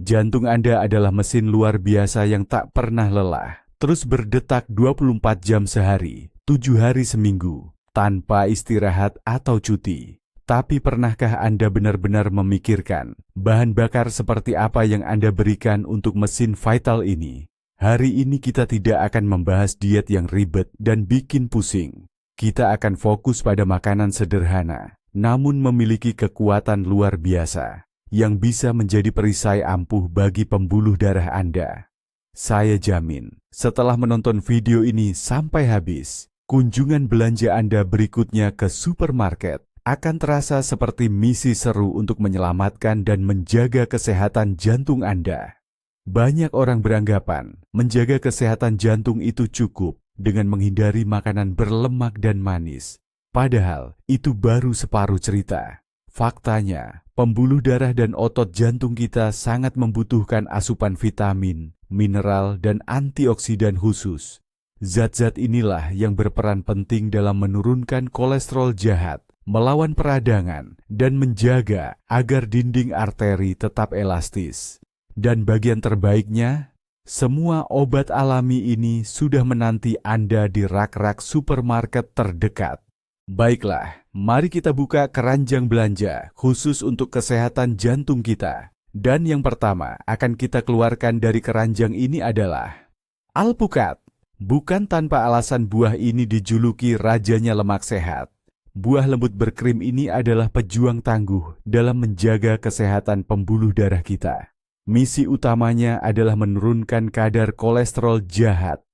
Jantung Anda adalah mesin luar biasa yang tak pernah lelah, terus berdetak 24 jam sehari, 7 hari seminggu, tanpa istirahat atau cuti. Tapi pernahkah Anda benar-benar memikirkan bahan bakar seperti apa yang Anda berikan untuk mesin vital ini? Hari ini kita tidak akan membahas diet yang ribet dan bikin pusing. Kita akan fokus pada makanan sederhana, namun memiliki kekuatan luar biasa, yang bisa menjadi perisai ampuh bagi pembuluh darah Anda. Saya jamin, setelah menonton video ini sampai habis, kunjungan belanja Anda berikutnya ke supermarket akan terasa seperti misi seru untuk menyelamatkan dan menjaga kesehatan jantung Anda. Banyak orang beranggapan menjaga kesehatan jantung itu cukup dengan menghindari makanan berlemak dan manis. Padahal itu baru separuh cerita. Faktanya, pembuluh darah dan otot jantung kita sangat membutuhkan asupan vitamin, mineral, dan antioksidan khusus. Zat-zat inilah yang berperan penting dalam menurunkan kolesterol jahat, melawan peradangan, dan menjaga agar dinding arteri tetap elastis. Dan bagian terbaiknya, semua obat alami ini sudah menanti Anda di rak-rak supermarket terdekat. Baiklah, mari kita buka keranjang belanja khusus untuk kesehatan jantung kita. Dan yang pertama akan kita keluarkan dari keranjang ini adalah alpukat. Bukan tanpa alasan buah ini dijuluki rajanya lemak sehat. Buah lembut berkrim ini adalah pejuang tangguh dalam menjaga kesehatan pembuluh darah kita. Misi utamanya adalah menurunkan kadar kolesterol jahat.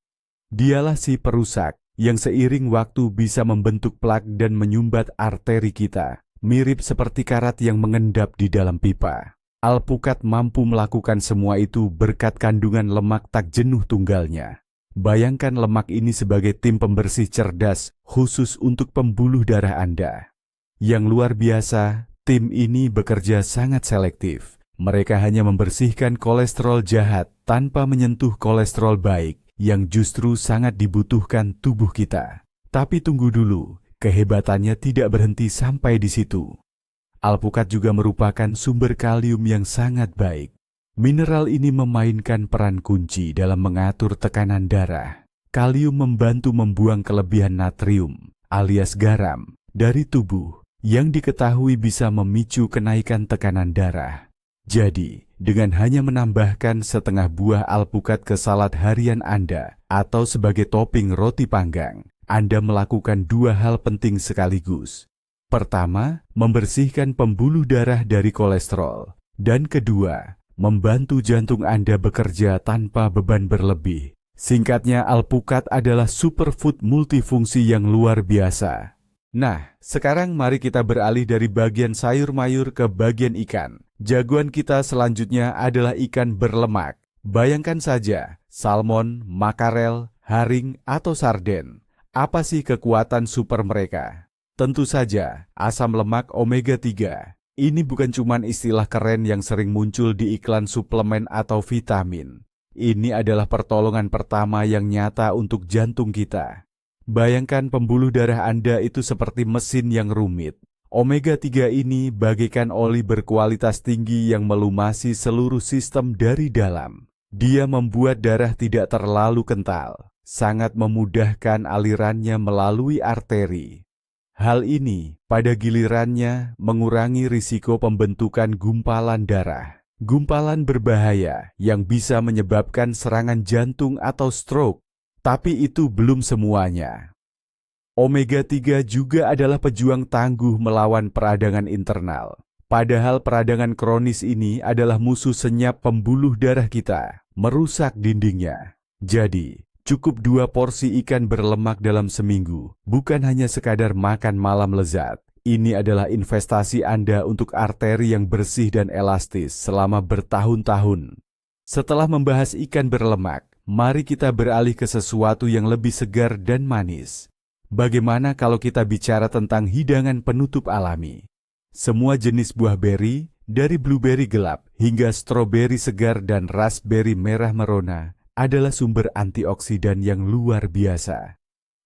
Dialah si perusak yang seiring waktu bisa membentuk plak dan menyumbat arteri kita, mirip seperti karat yang mengendap di dalam pipa. Alpukat mampu melakukan semua itu berkat kandungan lemak tak jenuh tunggalnya. Bayangkan lemak ini sebagai tim pembersih cerdas khusus untuk pembuluh darah Anda. Yang luar biasa, tim ini bekerja sangat selektif. Mereka hanya membersihkan kolesterol jahat tanpa menyentuh kolesterol baik yang justru sangat dibutuhkan tubuh kita. Tapi tunggu dulu, kehebatannya tidak berhenti sampai di situ. Alpukat juga merupakan sumber kalium yang sangat baik. Mineral ini memainkan peran kunci dalam mengatur tekanan darah. Kalium membantu membuang kelebihan natrium alias garam dari tubuh yang diketahui bisa memicu kenaikan tekanan darah. Jadi, dengan hanya menambahkan setengah buah alpukat ke salad harian Anda atau sebagai topping roti panggang, Anda melakukan dua hal penting sekaligus. Pertama, membersihkan pembuluh darah dari kolesterol. Dan kedua, membantu jantung Anda bekerja tanpa beban berlebih. Singkatnya, alpukat adalah superfood multifungsi yang luar biasa. Nah, sekarang mari kita beralih dari bagian sayur mayur ke bagian ikan. Jagoan kita selanjutnya adalah ikan berlemak. Bayangkan saja, salmon, makarel, haring, atau sarden. Apa sih kekuatan super mereka? Tentu saja, asam lemak omega 3. Ini bukan cuma istilah keren yang sering muncul di iklan suplemen atau vitamin. Ini adalah pertolongan pertama yang nyata untuk jantung kita. Bayangkan pembuluh darah Anda itu seperti mesin yang rumit. Omega 3 ini bagaikan oli berkualitas tinggi yang melumasi seluruh sistem dari dalam. Dia membuat darah tidak terlalu kental, sangat memudahkan alirannya melalui arteri. Hal ini pada gilirannya mengurangi risiko pembentukan gumpalan darah. Gumpalan berbahaya yang bisa menyebabkan serangan jantung atau stroke. Tapi itu belum semuanya. Omega 3 juga adalah pejuang tangguh melawan peradangan internal. Padahal peradangan kronis ini adalah musuh senyap pembuluh darah kita, merusak dindingnya. Jadi, cukup 2 porsi ikan berlemak dalam seminggu, bukan hanya sekadar makan malam lezat. Ini adalah investasi Anda untuk arteri yang bersih dan elastis selama bertahun-tahun. Setelah membahas ikan berlemak, mari kita beralih ke sesuatu yang lebih segar dan manis. Bagaimana kalau kita bicara tentang hidangan penutup alami? Semua jenis buah beri, dari blueberry gelap hingga stroberi segar dan raspberry merah merona, adalah sumber antioksidan yang luar biasa.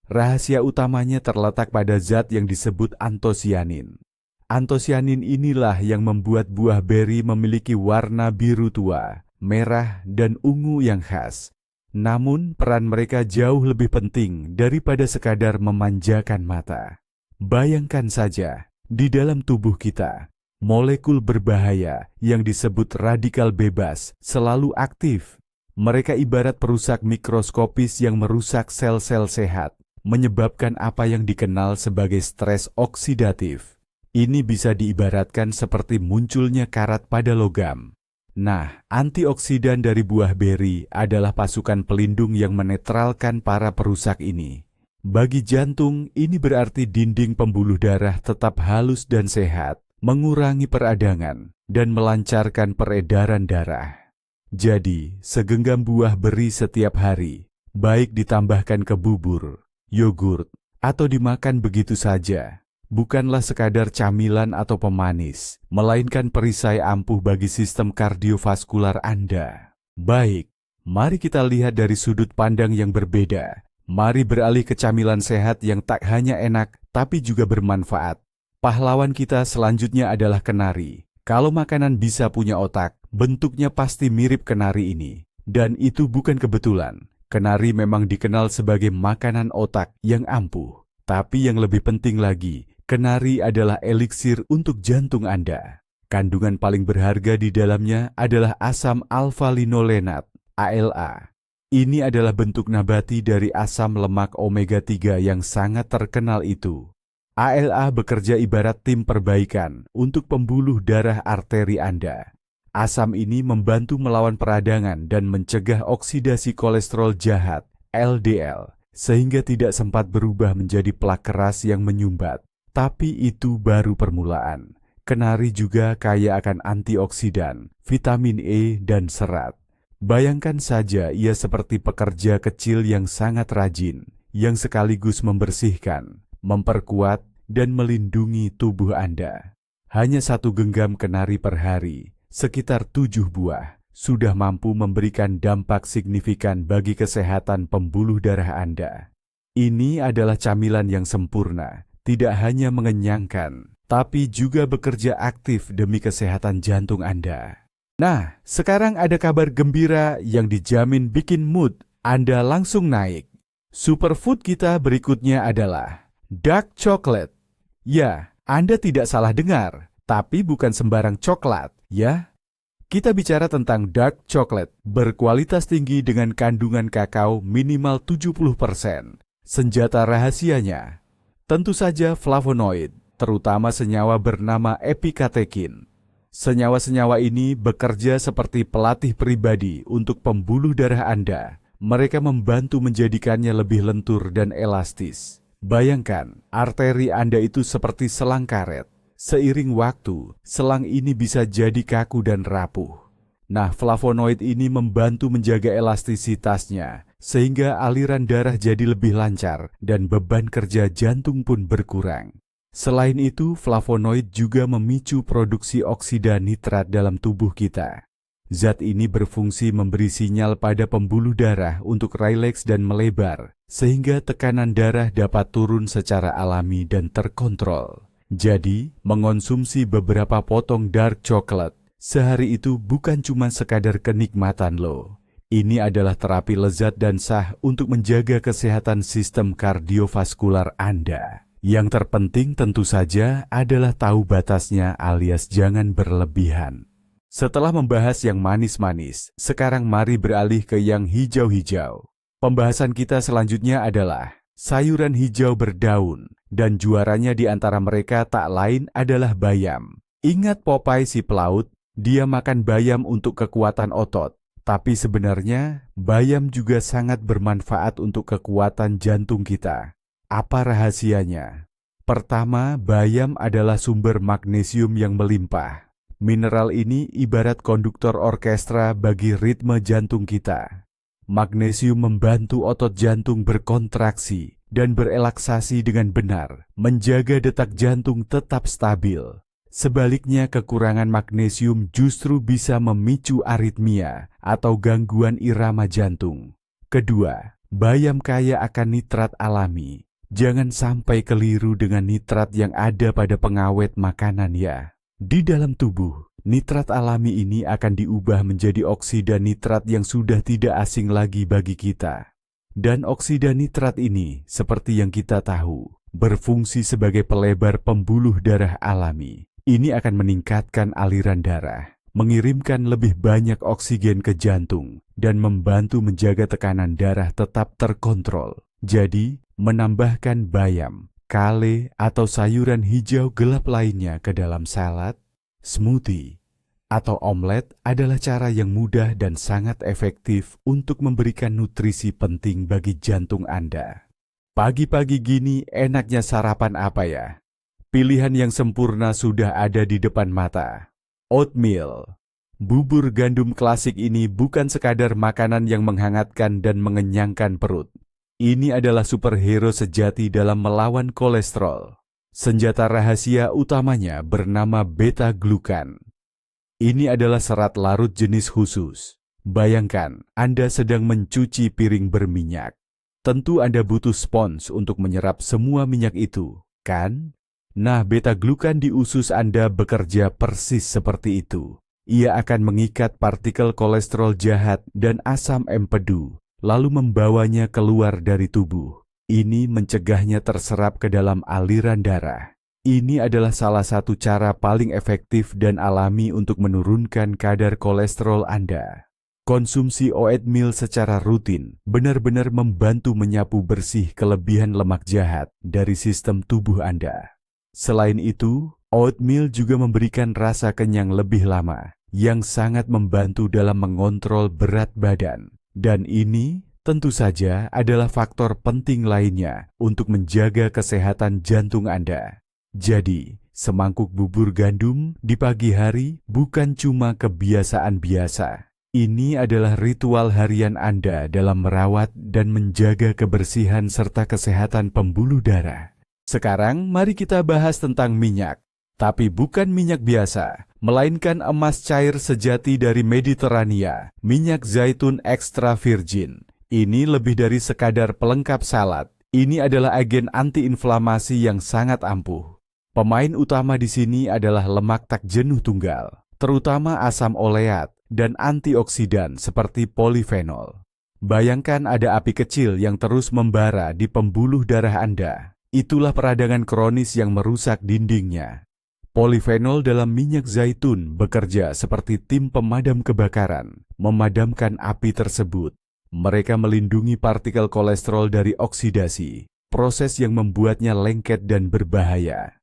Rahasia utamanya terletak pada zat yang disebut antosianin. Antosianin inilah yang membuat buah beri memiliki warna biru tua, merah, dan ungu yang khas. Namun, peran mereka jauh lebih penting daripada sekadar memanjakan mata. Bayangkan saja, di dalam tubuh kita, molekul berbahaya yang disebut radikal bebas selalu aktif. Mereka ibarat perusak mikroskopis yang merusak sel-sel sehat, menyebabkan apa yang dikenal sebagai stres oksidatif. Ini bisa diibaratkan seperti munculnya karat pada logam. Nah, antioksidan dari buah beri adalah pasukan pelindung yang menetralkan para perusak ini. Bagi jantung, ini berarti dinding pembuluh darah tetap halus dan sehat, mengurangi peradangan, dan melancarkan peredaran darah. Jadi, segenggam buah beri setiap hari, baik ditambahkan ke bubur, yogurt, atau dimakan begitu saja, bukanlah sekadar camilan atau pemanis, melainkan perisai ampuh bagi sistem kardiovaskular Anda. Baik, mari kita lihat dari sudut pandang yang berbeda. Mari beralih ke camilan sehat yang tak hanya enak, tapi juga bermanfaat. Pahlawan kita selanjutnya adalah kenari. Kalau makanan bisa punya otak, bentuknya pasti mirip kenari ini. Dan itu bukan kebetulan. Kenari memang dikenal sebagai makanan otak yang ampuh. Tapi yang lebih penting lagi, kenari adalah eliksir untuk jantung Anda. Kandungan paling berharga di dalamnya adalah asam alfa-linolenat, ALA. Ini adalah bentuk nabati dari asam lemak omega 3 yang sangat terkenal itu. ALA bekerja ibarat tim perbaikan untuk pembuluh darah arteri Anda. Asam ini membantu melawan peradangan dan mencegah oksidasi kolesterol jahat, LDL, sehingga tidak sempat berubah menjadi plak keras yang menyumbat. Tapi itu baru permulaan. Kenari juga kaya akan antioksidan, vitamin E, dan serat. Bayangkan saja ia seperti pekerja kecil yang sangat rajin, yang sekaligus membersihkan, memperkuat, dan melindungi tubuh Anda. Hanya satu genggam kenari per hari, sekitar 7 buah, sudah mampu memberikan dampak signifikan bagi kesehatan pembuluh darah Anda. Ini adalah camilan yang sempurna, tidak hanya mengenyangkan, tapi juga bekerja aktif demi kesehatan jantung Anda. Nah, sekarang ada kabar gembira yang dijamin bikin mood Anda langsung naik. Superfood kita berikutnya adalah dark chocolate. Ya, Anda tidak salah dengar, tapi bukan sembarang coklat, ya. Kita bicara tentang dark chocolate, berkualitas tinggi dengan kandungan kakao minimal 70%. Senjata rahasianya, tentu saja flavonoid, terutama senyawa bernama epikatekin. Senyawa-senyawa ini bekerja seperti pelatih pribadi untuk pembuluh darah Anda. Mereka membantu menjadikannya lebih lentur dan elastis. Bayangkan, arteri Anda itu seperti selang karet. Seiring waktu, selang ini bisa jadi kaku dan rapuh. Nah, flavonoid ini membantu menjaga elastisitasnya, sehingga aliran darah jadi lebih lancar dan beban kerja jantung pun berkurang. Selain itu, flavonoid juga memicu produksi oksida nitrat dalam tubuh kita. Zat ini berfungsi memberi sinyal pada pembuluh darah untuk rileks dan melebar, sehingga tekanan darah dapat turun secara alami dan terkontrol. Jadi, mengonsumsi beberapa potong dark chocolate sehari itu bukan cuma sekadar kenikmatan loh. Ini adalah terapi lezat dan sah untuk menjaga kesehatan sistem kardiovaskular Anda. Yang terpenting tentu saja adalah tahu batasnya alias jangan berlebihan. Setelah membahas yang manis-manis, sekarang mari beralih ke yang hijau-hijau. Pembahasan kita selanjutnya adalah sayuran hijau berdaun, dan juaranya di antara mereka tak lain adalah bayam. Ingat Popeye si pelaut? Dia makan bayam untuk kekuatan otot. Tapi sebenarnya, bayam juga sangat bermanfaat untuk kekuatan jantung kita. Apa rahasianya? Pertama, bayam adalah sumber magnesium yang melimpah. Mineral ini ibarat konduktor orkestra bagi ritme jantung kita. Magnesium membantu otot jantung berkontraksi dan berelaksasi dengan benar, menjaga detak jantung tetap stabil. Sebaliknya, kekurangan magnesium justru bisa memicu aritmia atau gangguan irama jantung. Kedua, bayam kaya akan nitrat alami. Jangan sampai keliru dengan nitrat yang ada pada pengawet makanan ya. Di dalam tubuh, nitrat alami ini akan diubah menjadi oksida nitrat yang sudah tidak asing lagi bagi kita. Dan oksida nitrat ini, seperti yang kita tahu, berfungsi sebagai pelebar pembuluh darah alami. Ini akan meningkatkan aliran darah, mengirimkan lebih banyak oksigen ke jantung, dan membantu menjaga tekanan darah tetap terkontrol. Jadi, menambahkan bayam, kale, atau sayuran hijau gelap lainnya ke dalam salad, smoothie, atau omelet adalah cara yang mudah dan sangat efektif untuk memberikan nutrisi penting bagi jantung Anda. Pagi-pagi gini enaknya sarapan apa ya? Pilihan yang sempurna sudah ada di depan mata. Oatmeal. Bubur gandum klasik ini bukan sekadar makanan yang menghangatkan dan mengenyangkan perut. Ini adalah superhero sejati dalam melawan kolesterol. Senjata rahasia utamanya bernama beta-glukan. Ini adalah serat larut jenis khusus. Bayangkan, Anda sedang mencuci piring berminyak. Tentu Anda butuh spons untuk menyerap semua minyak itu, kan? Nah, beta-glukan di usus Anda bekerja persis seperti itu. Ia akan mengikat partikel kolesterol jahat dan asam empedu, lalu membawanya keluar dari tubuh. Ini mencegahnya terserap ke dalam aliran darah. Ini adalah salah satu cara paling efektif dan alami untuk menurunkan kadar kolesterol Anda. Konsumsi oatmeal secara rutin benar-benar membantu menyapu bersih kelebihan lemak jahat dari sistem tubuh Anda. Selain itu, oatmeal juga memberikan rasa kenyang lebih lama, yang sangat membantu dalam mengontrol berat badan. Dan ini tentu saja adalah faktor penting lainnya untuk menjaga kesehatan jantung Anda. Jadi, semangkuk bubur gandum di pagi hari bukan cuma kebiasaan biasa. Ini adalah ritual harian Anda dalam merawat dan menjaga kebersihan serta kesehatan pembuluh darah. Sekarang mari kita bahas tentang minyak. Tapi bukan minyak biasa, melainkan emas cair sejati dari Mediterania, minyak zaitun extra virgin. Ini lebih dari sekadar pelengkap salad. Ini adalah agen antiinflamasi yang sangat ampuh. Pemain utama di sini adalah lemak tak jenuh tunggal, terutama asam oleat dan antioksidan seperti polifenol. Bayangkan ada api kecil yang terus membara di pembuluh darah Anda. Itulah peradangan kronis yang merusak dindingnya. Polifenol dalam minyak zaitun bekerja seperti tim pemadam kebakaran, memadamkan api tersebut. Mereka melindungi partikel kolesterol dari oksidasi, proses yang membuatnya lengket dan berbahaya.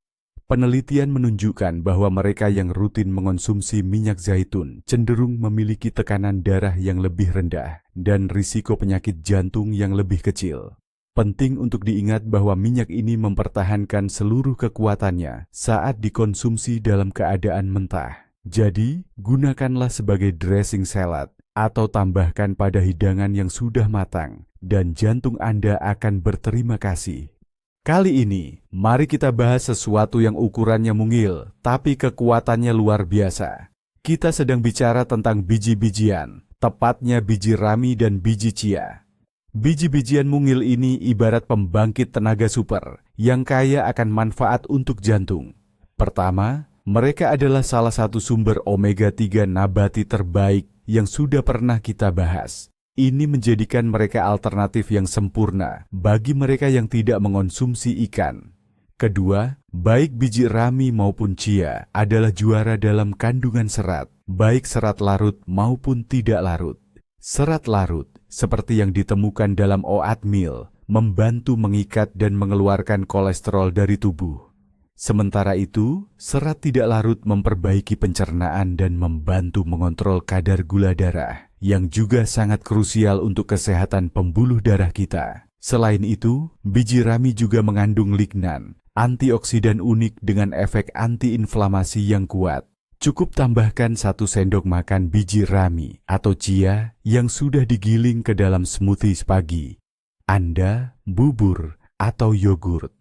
Penelitian menunjukkan bahwa mereka yang rutin mengonsumsi minyak zaitun cenderung memiliki tekanan darah yang lebih rendah dan risiko penyakit jantung yang lebih kecil. Penting untuk diingat bahwa minyak ini mempertahankan seluruh kekuatannya saat dikonsumsi dalam keadaan mentah. Jadi, gunakanlah sebagai dressing salad atau tambahkan pada hidangan yang sudah matang dan jantung Anda akan berterima kasih. Kali ini, mari kita bahas sesuatu yang ukurannya mungil, tapi kekuatannya luar biasa. Kita sedang bicara tentang biji-bijian, tepatnya biji rami dan biji chia. Biji-bijian mungil ini ibarat pembangkit tenaga super yang kaya akan manfaat untuk jantung. Pertama, mereka adalah salah satu sumber omega-3 nabati terbaik yang sudah pernah kita bahas. Ini menjadikan mereka alternatif yang sempurna bagi mereka yang tidak mengonsumsi ikan. Kedua, baik biji rami maupun chia adalah juara dalam kandungan serat, baik serat larut maupun tidak larut. Serat larut, seperti yang ditemukan dalam oatmeal, membantu mengikat dan mengeluarkan kolesterol dari tubuh. Sementara itu, serat tidak larut memperbaiki pencernaan dan membantu mengontrol kadar gula darah, yang juga sangat krusial untuk kesehatan pembuluh darah kita. Selain itu, biji rami juga mengandung lignan, antioksidan unik dengan efek antiinflamasi yang kuat. Cukup tambahkan 1 sendok makan biji rami atau chia yang sudah digiling ke dalam smoothie pagi, Anda, bubur, atau yogurt.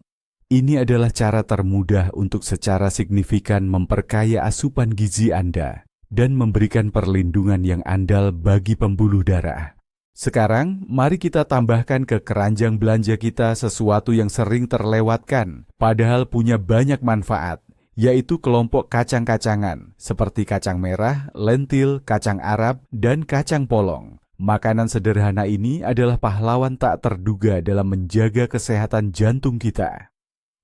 Ini adalah cara termudah untuk secara signifikan memperkaya asupan gizi Anda dan memberikan perlindungan yang andal bagi pembuluh darah. Sekarang, mari kita tambahkan ke keranjang belanja kita sesuatu yang sering terlewatkan, padahal punya banyak manfaat, yaitu kelompok kacang-kacangan, seperti kacang merah, lentil, kacang Arab, dan kacang polong. Makanan sederhana ini adalah pahlawan tak terduga dalam menjaga kesehatan jantung kita.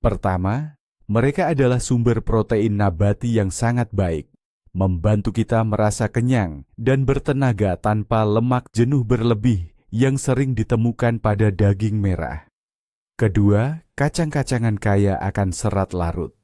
Pertama, mereka adalah sumber protein nabati yang sangat baik, membantu kita merasa kenyang dan bertenaga tanpa lemak jenuh berlebih yang sering ditemukan pada daging merah. Kedua, kacang-kacangan kaya akan serat larut.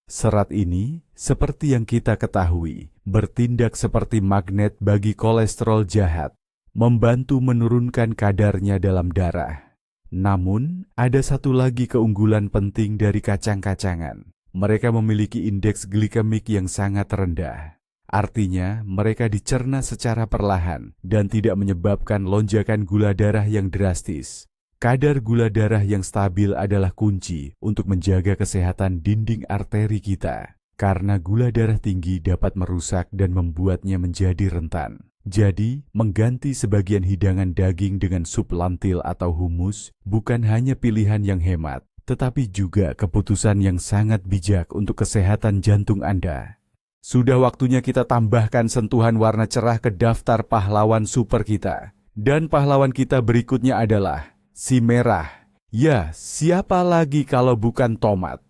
Serat ini, seperti yang kita ketahui, bertindak seperti magnet bagi kolesterol jahat, membantu menurunkan kadarnya dalam darah. Namun, ada satu lagi keunggulan penting dari kacang-kacangan. Mereka memiliki indeks glikemik yang sangat rendah. Artinya, mereka dicerna secara perlahan dan tidak menyebabkan lonjakan gula darah yang drastis. Kadar gula darah yang stabil adalah kunci untuk menjaga kesehatan dinding arteri kita, karena gula darah tinggi dapat merusak dan membuatnya menjadi rentan. Jadi, mengganti sebagian hidangan daging dengan sup lentil atau humus bukan hanya pilihan yang hemat, tetapi juga keputusan yang sangat bijak untuk kesehatan jantung Anda. Sudah waktunya kita tambahkan sentuhan warna cerah ke daftar pahlawan super kita. Dan pahlawan kita berikutnya adalah si merah. Ya, siapa lagi kalau bukan tomat?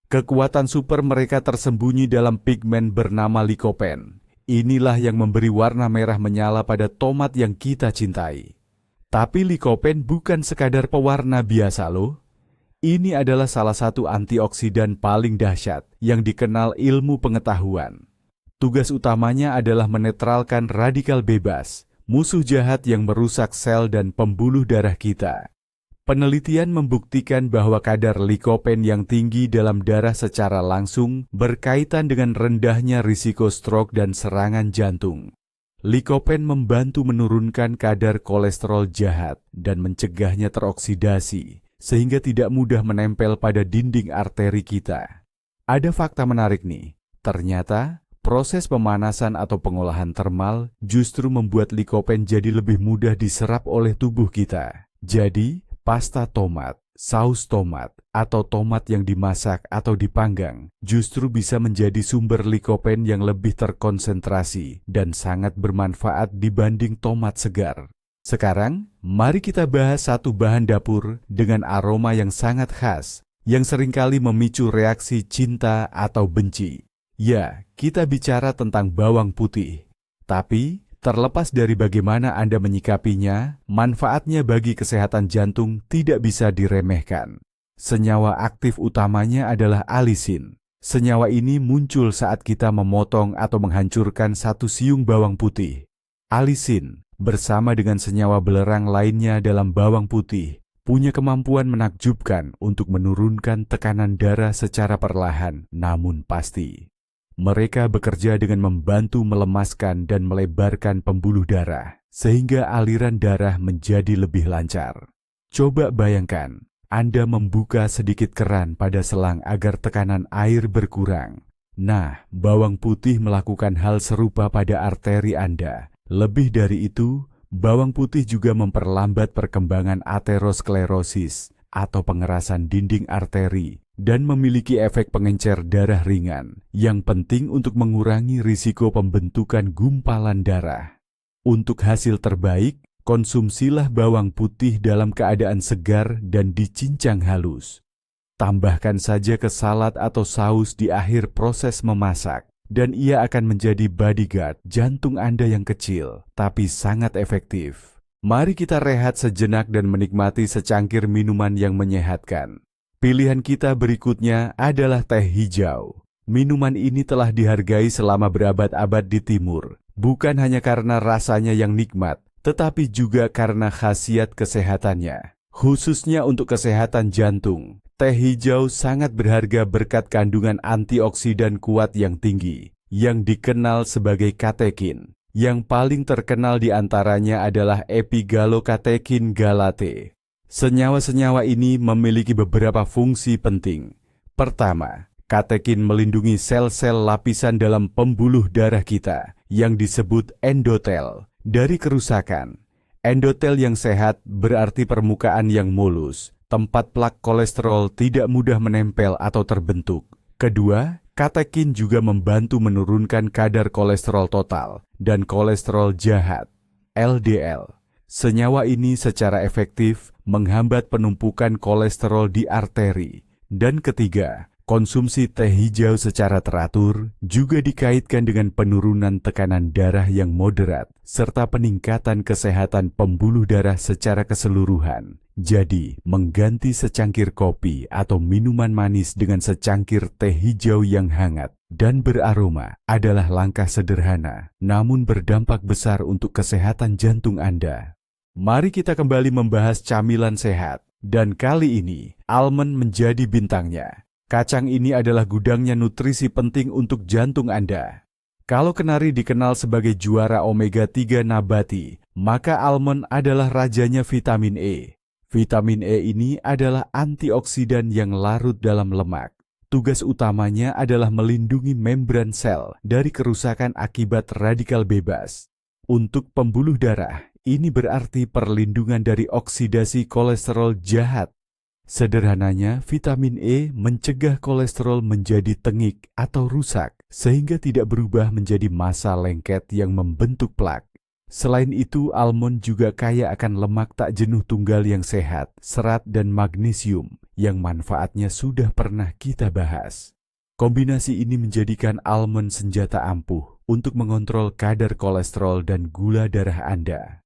Kekuatan super mereka tersembunyi dalam pigmen bernama likopen. Inilah yang memberi warna merah menyala pada tomat yang kita cintai. Tapi likopen bukan sekadar pewarna biasa loh. Ini adalah salah satu antioksidan paling dahsyat yang dikenal ilmu pengetahuan. Tugas utamanya adalah menetralkan radikal bebas, musuh jahat yang merusak sel dan pembuluh darah kita. Penelitian membuktikan bahwa kadar likopen yang tinggi dalam darah secara langsung berkaitan dengan rendahnya risiko stroke dan serangan jantung. Likopen membantu menurunkan kadar kolesterol jahat dan mencegahnya teroksidasi, sehingga tidak mudah menempel pada dinding arteri kita. Ada fakta menarik nih, ternyata proses pemanasan atau pengolahan termal justru membuat likopen jadi lebih mudah diserap oleh tubuh kita. Jadi, pasta tomat, saus tomat, atau tomat yang dimasak atau dipanggang justru bisa menjadi sumber likopen yang lebih terkonsentrasi dan sangat bermanfaat dibanding tomat segar. Sekarang, mari kita bahas satu bahan dapur dengan aroma yang sangat khas, yang seringkali memicu reaksi cinta atau benci. Ya, kita bicara tentang bawang putih. Tapi, terlepas dari bagaimana Anda menyikapinya, manfaatnya bagi kesehatan jantung tidak bisa diremehkan. Senyawa aktif utamanya adalah alisin. Senyawa ini muncul saat kita memotong atau menghancurkan satu siung bawang putih. Alisin, bersama dengan senyawa belerang lainnya dalam bawang putih, punya kemampuan menakjubkan untuk menurunkan tekanan darah secara perlahan namun pasti. Mereka bekerja dengan membantu melemaskan dan melebarkan pembuluh darah, sehingga aliran darah menjadi lebih lancar. Coba bayangkan, Anda membuka sedikit keran pada selang agar tekanan air berkurang. Nah, bawang putih melakukan hal serupa pada arteri Anda. Lebih dari itu, bawang putih juga memperlambat perkembangan aterosklerosis atau pengerasan dinding arteri dan memiliki efek pengencer darah ringan yang penting untuk mengurangi risiko pembentukan gumpalan darah. Untuk hasil terbaik, konsumsilah bawang putih dalam keadaan segar dan dicincang halus. Tambahkan saja ke salad atau saus di akhir proses memasak. Dan ia akan menjadi bodyguard jantung Anda yang kecil, tapi sangat efektif. Mari kita rehat sejenak dan menikmati secangkir minuman yang menyehatkan. Pilihan kita berikutnya adalah teh hijau. Minuman ini telah dihargai selama berabad-abad di Timur, bukan hanya karena rasanya yang nikmat, tetapi juga karena khasiat kesehatannya. Khususnya untuk kesehatan jantung. Teh hijau sangat berharga berkat kandungan antioksidan kuat yang tinggi, yang dikenal sebagai katekin. Yang paling terkenal di antaranya adalah epigalokatekin galate. Senyawa-senyawa ini memiliki beberapa fungsi penting. Pertama, katekin melindungi sel-sel lapisan dalam pembuluh darah kita, yang disebut endotel, dari kerusakan. Endotel yang sehat berarti permukaan yang mulus, tempat plak kolesterol tidak mudah menempel atau terbentuk. Kedua, katekin juga membantu menurunkan kadar kolesterol total dan kolesterol jahat, LDL. Senyawa ini secara efektif menghambat penumpukan kolesterol di arteri. Dan ketiga, konsumsi teh hijau secara teratur juga dikaitkan dengan penurunan tekanan darah yang moderat serta peningkatan kesehatan pembuluh darah secara keseluruhan. Jadi, mengganti secangkir kopi atau minuman manis dengan secangkir teh hijau yang hangat dan beraroma adalah langkah sederhana, namun berdampak besar untuk kesehatan jantung Anda. Mari kita kembali membahas camilan sehat, dan kali ini almond menjadi bintangnya. Kacang ini adalah gudangnya nutrisi penting untuk jantung Anda. Kalau kenari dikenal sebagai juara omega-3 nabati, maka almond adalah rajanya vitamin E. Vitamin E ini adalah antioksidan yang larut dalam lemak. Tugas utamanya adalah melindungi membran sel dari kerusakan akibat radikal bebas. Untuk pembuluh darah, ini berarti perlindungan dari oksidasi kolesterol jahat. Sederhananya, vitamin E mencegah kolesterol menjadi tengik atau rusak, sehingga tidak berubah menjadi massa lengket yang membentuk plak. Selain itu, almond juga kaya akan lemak tak jenuh tunggal yang sehat, serat dan magnesium, yang manfaatnya sudah pernah kita bahas. Kombinasi ini menjadikan almond senjata ampuh untuk mengontrol kadar kolesterol dan gula darah Anda.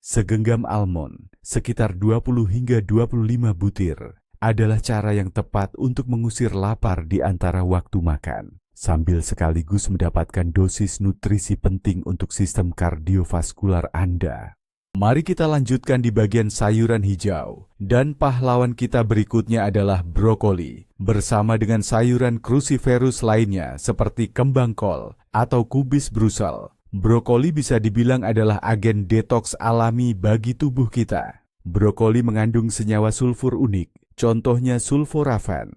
Segenggam almond, sekitar 20 hingga 25 butir, adalah cara yang tepat untuk mengusir lapar di antara waktu makan, sambil sekaligus mendapatkan dosis nutrisi penting untuk sistem kardiovaskular Anda. Mari kita lanjutkan di bagian sayuran hijau, dan pahlawan kita berikutnya adalah brokoli, bersama dengan sayuran cruciferous lainnya seperti kembang kol atau kubis Brussels. Brokoli bisa dibilang adalah agen detoks alami bagi tubuh kita. Brokoli mengandung senyawa sulfur unik, contohnya sulforafan.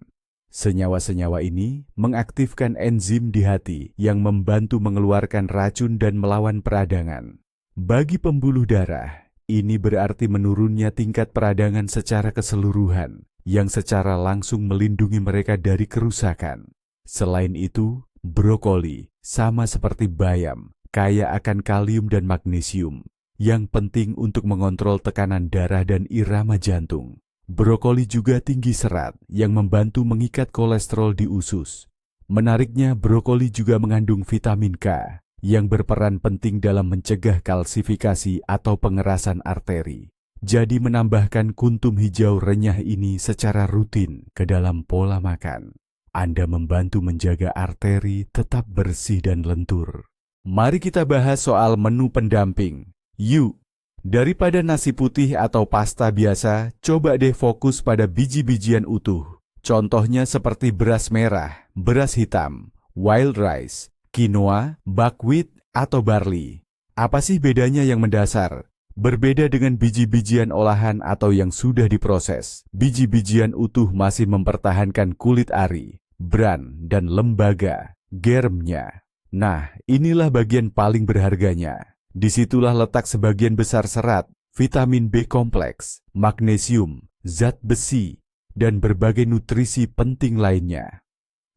Senyawa-senyawa ini mengaktifkan enzim di hati yang membantu mengeluarkan racun dan melawan peradangan. Bagi pembuluh darah, ini berarti menurunnya tingkat peradangan secara keseluruhan, yang secara langsung melindungi mereka dari kerusakan. Selain itu, brokoli sama seperti bayam, kaya akan kalium dan magnesium, yang penting untuk mengontrol tekanan darah dan irama jantung. Brokoli juga tinggi serat, yang membantu mengikat kolesterol di usus. Menariknya, brokoli juga mengandung vitamin K, yang berperan penting dalam mencegah kalsifikasi atau pengerasan arteri. Jadi menambahkan kuntum hijau renyah ini secara rutin ke dalam pola makan. Anda membantu menjaga arteri tetap bersih dan lentur. Mari kita bahas soal menu pendamping. Yuk, daripada nasi putih atau pasta biasa, coba deh fokus pada biji-bijian utuh. Contohnya seperti beras merah, beras hitam, wild rice, quinoa, buckwheat, atau barley. Apa sih bedanya yang mendasar? Berbeda dengan biji-bijian olahan atau yang sudah diproses, biji-bijian utuh masih mempertahankan kulit ari, bran, dan lembaga germnya. Nah, inilah bagian paling berharganya. Disitulah letak sebagian besar serat, vitamin B kompleks, magnesium, zat besi, dan berbagai nutrisi penting lainnya.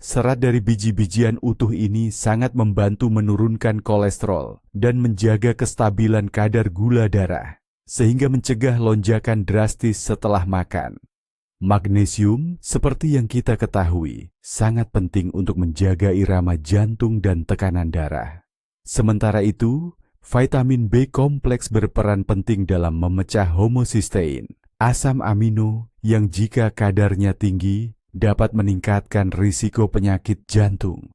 Serat dari biji-bijian utuh ini sangat membantu menurunkan kolesterol dan menjaga kestabilan kadar gula darah, sehingga mencegah lonjakan drastis setelah makan. Magnesium, seperti yang kita ketahui, sangat penting untuk menjaga irama jantung dan tekanan darah. Sementara itu, vitamin B kompleks berperan penting dalam memecah homocysteine, asam amino yang jika kadarnya tinggi dapat meningkatkan risiko penyakit jantung.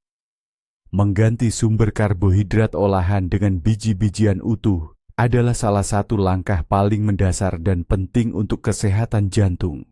Mengganti sumber karbohidrat olahan dengan biji-bijian utuh adalah salah satu langkah paling mendasar dan penting untuk kesehatan jantung.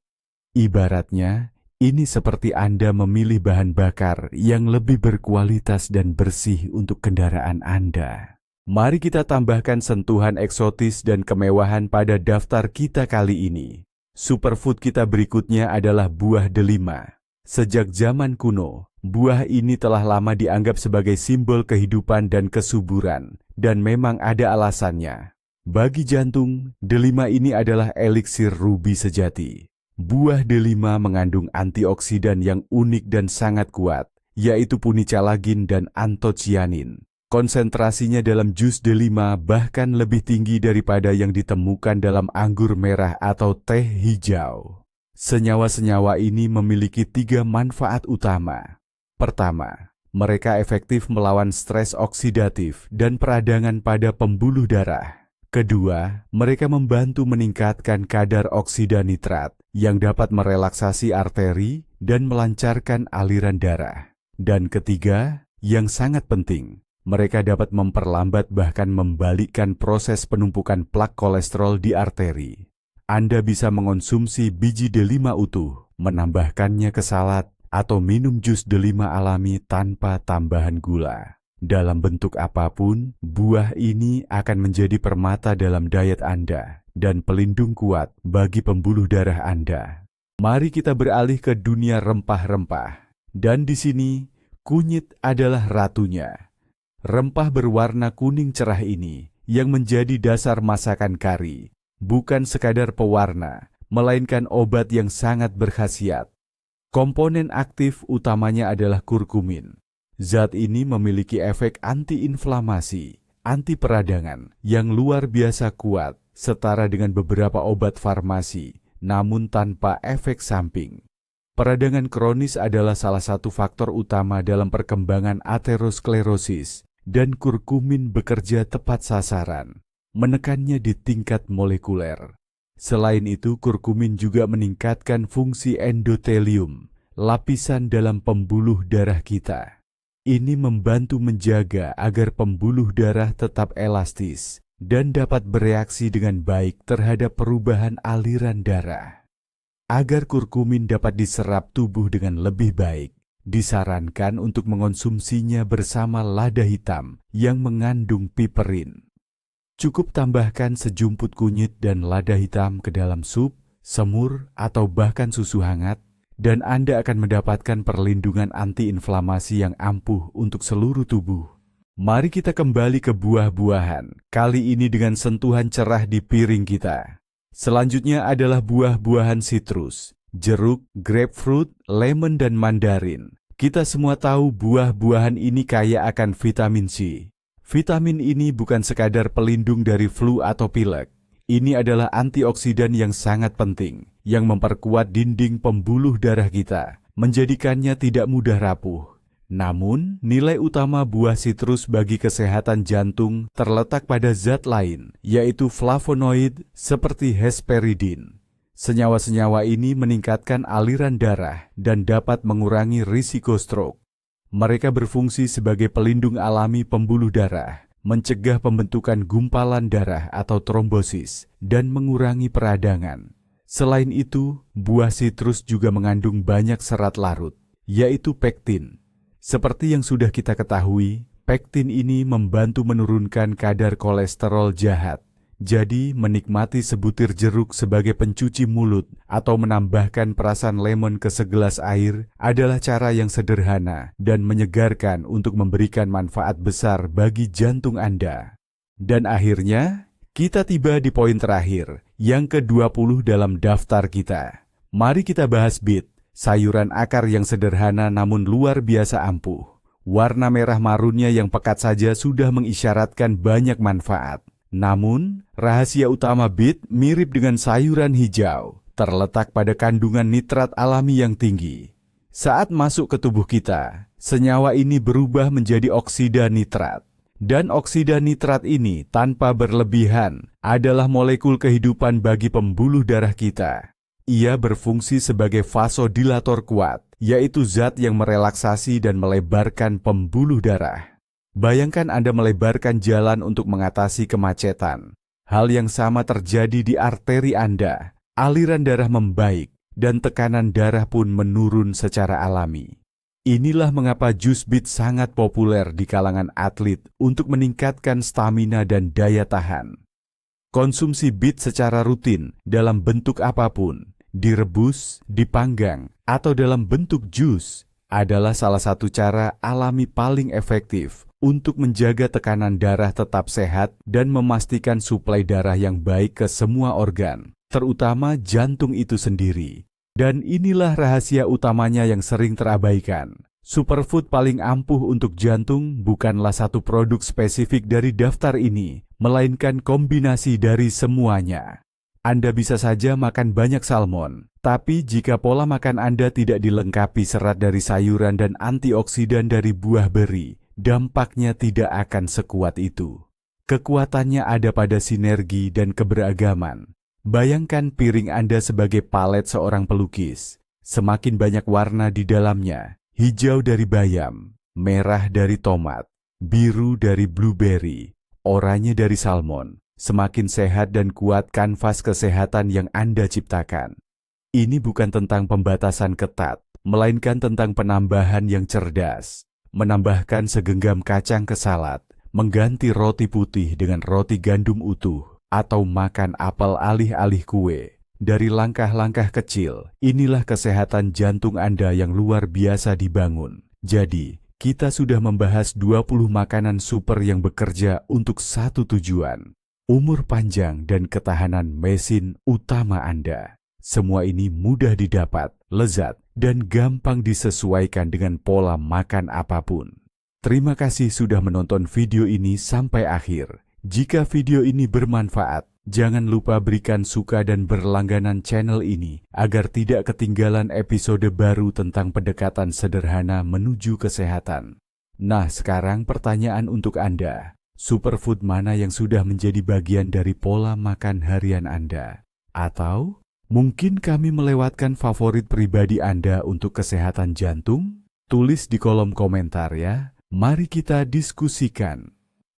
Ibaratnya, ini seperti Anda memilih bahan bakar yang lebih berkualitas dan bersih untuk kendaraan Anda. Mari kita tambahkan sentuhan eksotis dan kemewahan pada daftar kita kali ini. Superfood kita berikutnya adalah buah delima. Sejak zaman kuno, buah ini telah lama dianggap sebagai simbol kehidupan dan kesuburan, dan memang ada alasannya. Bagi jantung, delima ini adalah eliksir rubi sejati. Buah delima mengandung antioksidan yang unik dan sangat kuat, yaitu punicalagin dan antocianin. Konsentrasinya dalam jus delima bahkan lebih tinggi daripada yang ditemukan dalam anggur merah atau teh hijau. Senyawa-senyawa ini memiliki 3 manfaat utama. Pertama, mereka efektif melawan stres oksidatif dan peradangan pada pembuluh darah. Kedua, mereka membantu meningkatkan kadar oksida nitrat yang dapat merelaksasi arteri dan melancarkan aliran darah. Dan ketiga, yang sangat penting, mereka dapat memperlambat bahkan membalikkan proses penumpukan plak kolesterol di arteri. Anda bisa mengonsumsi biji delima utuh, menambahkannya ke salad, atau minum jus delima alami tanpa tambahan gula. Dalam bentuk apapun, buah ini akan menjadi permata dalam diet Anda dan pelindung kuat bagi pembuluh darah Anda. Mari kita beralih ke dunia rempah-rempah. Dan di sini, kunyit adalah ratunya. Rempah berwarna kuning cerah ini yang menjadi dasar masakan kari, bukan sekadar pewarna, melainkan obat yang sangat berkhasiat. Komponen aktif utamanya adalah kurkumin. Zat ini memiliki efek antiinflamasi, anti peradangan yang luar biasa kuat, setara dengan beberapa obat farmasi, namun tanpa efek samping. Peradangan kronis adalah salah satu faktor utama dalam perkembangan aterosklerosis, dan kurkumin bekerja tepat sasaran, menekannya di tingkat molekuler. Selain itu, kurkumin juga meningkatkan fungsi endotelium, lapisan dalam pembuluh darah kita. Ini membantu menjaga agar pembuluh darah tetap elastis dan dapat bereaksi dengan baik terhadap perubahan aliran darah. Agar kurkumin dapat diserap tubuh dengan lebih baik, disarankan untuk mengonsumsinya bersama lada hitam yang mengandung piperin. Cukup tambahkan sejumput kunyit dan lada hitam ke dalam sup, semur, atau bahkan susu hangat, dan Anda akan mendapatkan perlindungan antiinflamasi yang ampuh untuk seluruh tubuh. Mari kita kembali ke buah-buahan, kali ini dengan sentuhan cerah di piring kita. Selanjutnya adalah buah-buahan sitrus, jeruk, grapefruit, lemon, dan mandarin. Kita semua tahu buah-buahan ini kaya akan vitamin C. Vitamin ini bukan sekadar pelindung dari flu atau pilek. Ini adalah antioksidan yang sangat penting, yang memperkuat dinding pembuluh darah kita, menjadikannya tidak mudah rapuh. Namun, nilai utama buah sitrus bagi kesehatan jantung terletak pada zat lain, yaitu flavonoid seperti hesperidin. Senyawa-senyawa ini meningkatkan aliran darah dan dapat mengurangi risiko stroke. Mereka berfungsi sebagai pelindung alami pembuluh darah, mencegah pembentukan gumpalan darah atau trombosis, dan mengurangi peradangan. Selain itu, buah sitrus juga mengandung banyak serat larut, yaitu pektin. Seperti yang sudah kita ketahui, pektin ini membantu menurunkan kadar kolesterol jahat. Jadi, menikmati sebutir jeruk sebagai pencuci mulut atau menambahkan perasan lemon ke segelas air adalah cara yang sederhana dan menyegarkan untuk memberikan manfaat besar bagi jantung Anda. Dan akhirnya, kita tiba di poin terakhir, yang ke-20 dalam daftar kita. Mari kita bahas beet, sayuran akar yang sederhana namun luar biasa ampuh. Warna merah marunnya yang pekat saja sudah mengisyaratkan banyak manfaat. Namun, rahasia utama beet mirip dengan sayuran hijau, terletak pada kandungan nitrat alami yang tinggi. Saat masuk ke tubuh kita, senyawa ini berubah menjadi oksida nitrat. Dan oksida nitrat ini tanpa berlebihan adalah molekul kehidupan bagi pembuluh darah kita. Ia berfungsi sebagai vasodilator kuat, yaitu zat yang merelaksasi dan melebarkan pembuluh darah. Bayangkan Anda melebarkan jalan untuk mengatasi kemacetan. Hal yang sama terjadi di arteri Anda. Aliran darah membaik dan tekanan darah pun menurun secara alami. Inilah mengapa jus beet sangat populer di kalangan atlet untuk meningkatkan stamina dan daya tahan. Konsumsi beet secara rutin dalam bentuk apapun, direbus, dipanggang, atau dalam bentuk jus, adalah salah satu cara alami paling efektif untuk menjaga tekanan darah tetap sehat dan memastikan suplai darah yang baik ke semua organ, terutama jantung itu sendiri. Dan inilah rahasia utamanya yang sering terabaikan. Superfood paling ampuh untuk jantung bukanlah satu produk spesifik dari daftar ini, melainkan kombinasi dari semuanya. Anda bisa saja makan banyak salmon, tapi jika pola makan Anda tidak dilengkapi serat dari sayuran dan antioksidan dari buah beri, dampaknya tidak akan sekuat itu. Kekuatannya ada pada sinergi dan keberagaman. Bayangkan piring Anda sebagai palet seorang pelukis. Semakin banyak warna di dalamnya, hijau dari bayam, merah dari tomat, biru dari blueberry, oranye dari salmon. Semakin sehat dan kuat kanvas kesehatan yang Anda ciptakan. Ini bukan tentang pembatasan ketat, melainkan tentang penambahan yang cerdas. Menambahkan segenggam kacang ke salad, mengganti roti putih dengan roti gandum utuh, atau makan apel alih-alih kue. Dari langkah-langkah kecil, inilah kesehatan jantung Anda yang luar biasa dibangun. Jadi, kita sudah membahas 20 makanan super yang bekerja untuk satu tujuan. Umur panjang dan ketahanan mesin utama Anda. Semua ini mudah didapat, lezat, dan gampang disesuaikan dengan pola makan apapun. Terima kasih sudah menonton video ini sampai akhir. Jika video ini bermanfaat, jangan lupa berikan suka dan berlangganan channel ini agar tidak ketinggalan episode baru tentang pendekatan sederhana menuju kesehatan. Nah, sekarang pertanyaan untuk Anda. Superfood mana yang sudah menjadi bagian dari pola makan harian Anda? Atau mungkin kami melewatkan favorit pribadi Anda untuk kesehatan jantung? Tulis di kolom komentar ya. Mari kita diskusikan.